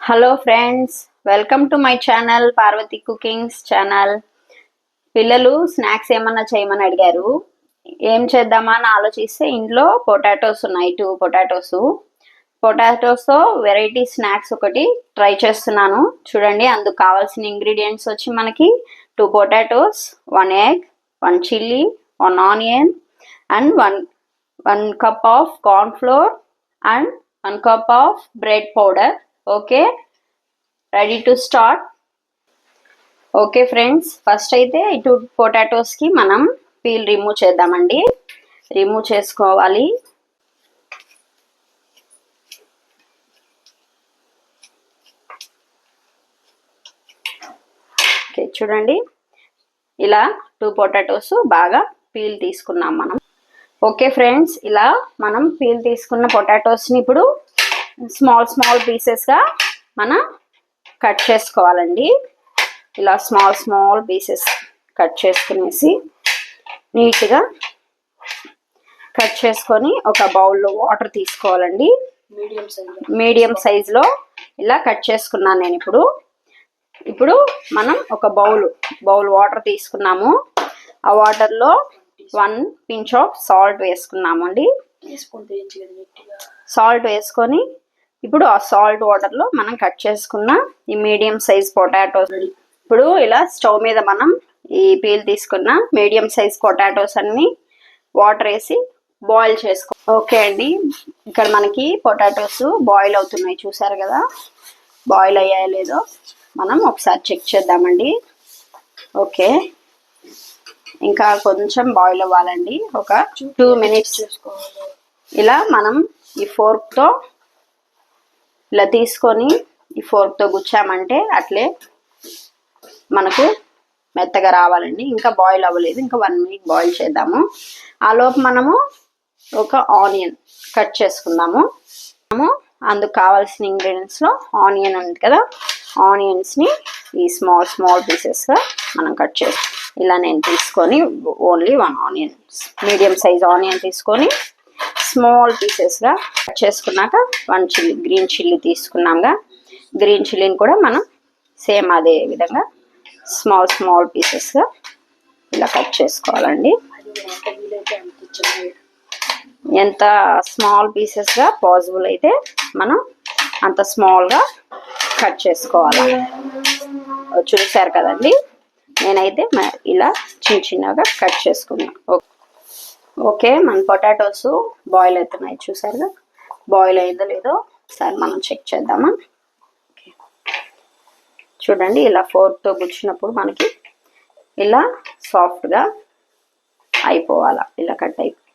Hello friends, welcome to my channel Parvathi cookings channel. పిల్లలు snacks ఏమన్నా చేయమని అడిగారు. ఏం చేద్దామా అని ఆలోచిస్తే ఇంట్లో పొటాటోస్ ఉన్నాయి, 2 పొటాటోస్తో వెరైటీ స్నాక్స్ ఒకటి ట్రై చేస్తున్నాను. చూడండి, అందుకు కావాల్సిన ఇంగ్రీడియంట్స్ వచ్చి మనకి 2 potatoes, 1 egg, 1 chilli, 1 onion and 1 cup of corn flour and 1 cup of bread powder. Okay, ready to start. Okay friends, first అయితే ఈ 2 పొటాటోస్కి మనం పీల్ రిమూవ్ చేద్దామండి. రిమూవ్ చేసుకోవాలి. ఓకే, చూడండి, ఇలా 2 పొటాటోస్ బాగా పీల్ తీసుకున్నాం మనం. ఓకే ఫ్రెండ్స్, ఇలా మనం పీల్ తీసుకున్న పొటాటోస్ని ఇప్పుడు స్మాల్ పీసెస్గా మనం కట్ చేసుకోవాలండి. ఇలా స్మాల్ పీసెస్ కట్ చేసుకునేసి నీట్గా కట్ చేసుకొని ఒక బౌల్లో వాటర్ తీసుకోవాలండి. మీడియం సైజులో ఇలా కట్ చేసుకున్నాను నేను. ఇప్పుడు మనం ఒక బౌల్ వాటర్ తీసుకున్నాము. ఆ వాటర్లో 1 pinch ఆఫ్ సాల్ట్ వేసుకున్నాము అండి. సాల్ట్ వేసుకొని ఇప్పుడు ఆ సాల్ట్ వాటర్లో మనం కట్ చేసుకున్న ఈ మీడియం సైజ్ పొటాటోస్, ఇప్పుడు ఇలా స్టవ్ మీద మనం ఈ పీల్ తీసుకున్న మీడియం సైజ్ పొటాటోస్ అన్ని వాటర్ వేసి బాయిల్ చేసుకో. ఓకే అండి, ఇక్కడ మనకి పొటాటోస్ బాయిల్ అవుతున్నాయి, చూసారు కదా. బాయిల్ అయ్యాయో లేదో మనం ఒకసారి చెక్ చేద్దామండి. ఓకే, ఇంకా కొంచెం బాయిల్ అవ్వాలండి, ఒక 2 minutes. ఇలా మనం ఈ ఫోర్క్తో ఇలా తీసుకొని ఈ ఫోర్క్తో గుచ్చామంటే అట్లే మనకు మెత్తగా రావాలండి. ఇంకా బాయిల్ అవ్వలేదు, ఇంకా 1 minute బాయిల్ చేద్దాము. ఆలోపు మనము ఒక ఆనియన్ కట్ చేసుకుందాము. అందుకు కావాల్సిన ఇంగ్రీడియంట్స్లో ఆనియన్ ఉంది కదా, ఆనియన్స్ని ఈ స్మాల్ పీసెస్గా మనం కట్ చేస్తాం. ఇలా నేను తీసుకొని only 1 onion, medium size onion తీసుకొని స్మాల్ పీసెస్గా కట్ చేసుకున్నాక 1 chilli, గ్రీన్ చిల్లీ తీసుకున్నాంగా. గ్రీన్ చిల్లీని కూడా మనం సేమ్ అదే విధంగా స్మాల్ పీసెస్గా ఇలా కట్ చేసుకోవాలండి. ఎంత స్మాల్ పీసెస్గా పాసిబుల్ అయితే మనం అంత స్మాల్గా కట్ చేసుకోవాలి. చూసారు కదండి, నేనైతే ఇలా చిన్నగా కట్ చేసుకున్నాను. ఓకే, మన పొటాటోస్ బాయిల్ అవుతున్నాయి, చూసారుగా. బాయిల్ అయిందో లేదో ఒకసారి మనం చెక్ చేద్దామా. ఓకే, చూడండి, ఇలా ఫోర్క్తో గుచ్చినప్పుడు మనకి ఇలా సాఫ్ట్గా అయిపోవాలి. ఇలా కట్ అయిపోయి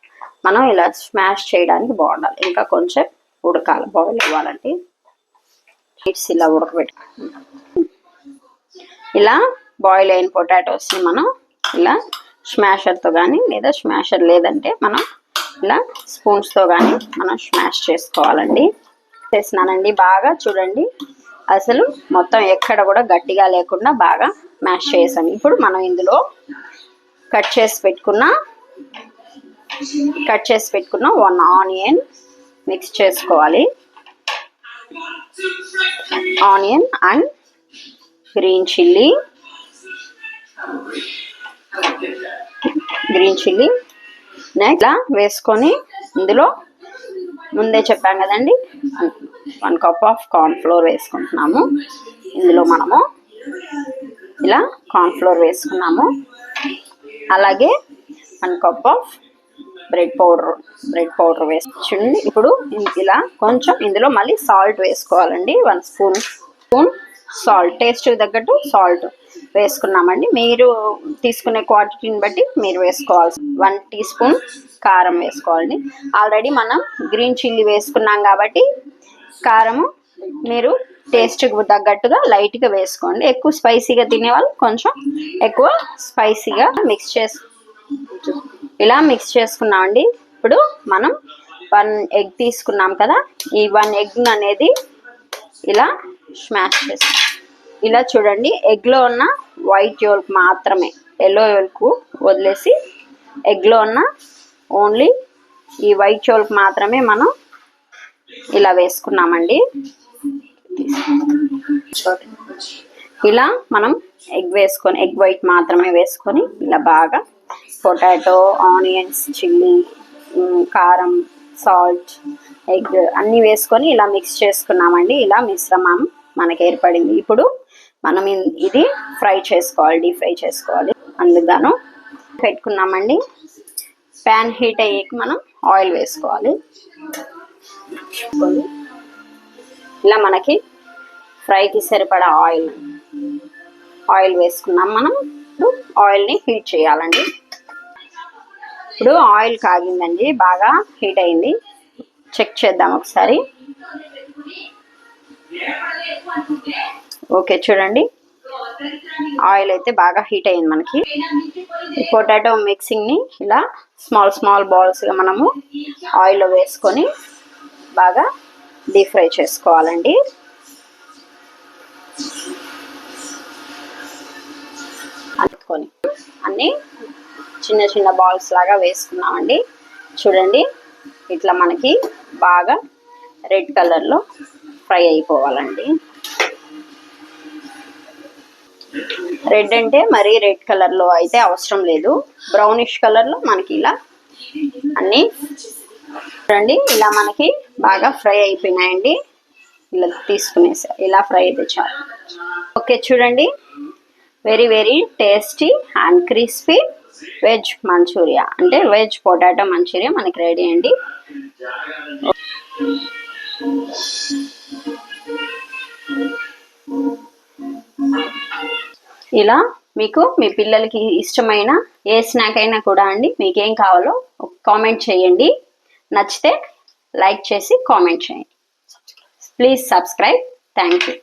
మనం ఇలా స్మాష్ చేయడానికి బాగుండాలి. ఇంకా కొంచెం ఉడకాలి, బాయిల్ అవ్వాలంటే. ఇట్స్ ఇలా ఉడకబెట్టు. ఇలా బాయిల్ అయిన పొటాటోస్ని మనం ఇలా స్మాషర్తో కానీ, లేదా స్మాషర్ లేదంటే మనం ఇలా స్పూన్స్తో కానీ మనం స్మాష్ చేసుకోవాలండి. చేసినానండి బాగా, చూడండి, అసలు మొత్తం ఎక్కడ కూడా గట్టిగా లేకుండా బాగా మ్యాష్ చేసాను. ఇప్పుడు మనం ఇందులో కట్ చేసి పెట్టుకున్న 1 ఆనియన్ మిక్స్ చేసుకోవాలి. Onion and green chilli next ఇలా వేసుకొని ఇందులో ముందే చెప్పాం కదండి 1 cup ఆఫ్ కార్న్ ఫ్లోర్ వేసుకుంటున్నాము. ఇందులో మనము ఇలా కార్న్ ఫ్లోర్ వేసుకున్నాము. అలాగే 1 cup ఆఫ్ బ్రెడ్ పౌడర్ వేసుకోండి. ఇప్పుడు ఇలా కొంచెం ఇందులో మళ్ళీ సాల్ట్ వేసుకోవాలండి. 1 స్పూన్ సాల్ట్, టేస్ట్కి తగ్గట్టు సాల్ట్ వేసుకున్నామండి. మీరు తీసుకునే క్వాంటిటీని బట్టి మీరు వేసుకోవాలి. 1 teaspoon కారం వేసుకోవాలండి. ఆల్రెడీ మనం గ్రీన్ చిల్లీ వేసుకున్నాం కాబట్టి కారము మీరు టేస్ట్కి తగ్గట్టుగా లైట్గా వేసుకోండి. ఎక్కువ స్పైసీగా తినేవాళ్ళు కొంచెం ఎక్కువ స్పైసీగా ఇలా మిక్స్ చేసుకున్నామండి. ఇప్పుడు మనం 1 egg తీసుకున్నాం కదా, ఈ 1 egg అనేది ఇలా స్మాష్ చేసి, ఇలా చూడండి, ఎగ్లో ఉన్న వైట్ యోల్క్ మాత్రమే, ఎల్లో యోల్క్ వదిలేసి ఎగ్లో ఉన్న ఓన్లీ ఈ వైట్ యోల్క్ మాత్రమే మనం ఇలా వేసుకున్నామండి. ఇలా మనం ఎగ్ వేసుకొని, ఎగ్ వైట్ మాత్రమే వేసుకొని ఇలా బాగా పొటాటో, ఆనియన్స్, చిల్లీ, కారం, సాల్ట్, ఎగ్ అన్నీ వేసుకొని ఇలా మిక్స్ చేసుకున్నామండి. ఇలా మిశ్రమం మనకి ఏర్పడింది. ఇప్పుడు మనం ఇది ఫ్రై చేసుకోవాలి, డీప్ ఫ్రై చేసుకోవాలి. అందుకు పెట్టుకున్నామండి. ప్యాన్ హీట్ అయ్యాక మనం ఆయిల్ వేసుకోవాలి. ఇలా మనకి ఫ్రైకి సరిపడా ఆయిల్ వేసుకున్నాం. మనం ఇప్పుడు ఆయిల్ని హీట్ చేయాలండి. ఇప్పుడు ఆయిల్ కాగిందండి, బాగా హీట్ అయింది. చెక్ చేద్దాం ఒకసారి. ఓకే, చూడండి ఆయిల్ అయితే బాగా హీట్ అయింది మనకి. పొటాటో మిక్సింగ్ని ఇలా స్మాల్ బాల్స్గా మనము ఆయిల్లో వేసుకొని బాగా డీప్ ఫ్రై చేసుకోవాలండి. అనుకొని అన్నీ చిన్న బాల్స్ లాగా వేసుకున్నామండి. చూడండి ఇట్లా మనకి బాగా రెడ్ కలర్లో ఫ్రై అయిపోవాలండి. రెడ్ అంటే మరీ రెడ్ కలర్లో అయితే అవసరం లేదు, బ్రౌనిష్ కలర్లో మనకి ఇలా అన్నీ చూడండి. ఇలా మనకి బాగా ఫ్రై అయిపోయినాయండి. ఇలా తీసుకునేసా, ఇలా ఫ్రై అయితే చాలు. ఓకే, చూడండి very tasty and crispy veg manchuria అంటే వెజ్ పొటాటో మంచూరియా మనకి రెడీ అండి. ఇలా మీకు మీ పిల్లలకి ఇష్టమైన ఏ స్నాక్ అయినా కూడా అండి, మీకేం కావాలో కామెంట్ చేయండి. నచ్చితే లైక్ చేసి కామెంట్ చేయండి. Please subscribe. Thank you.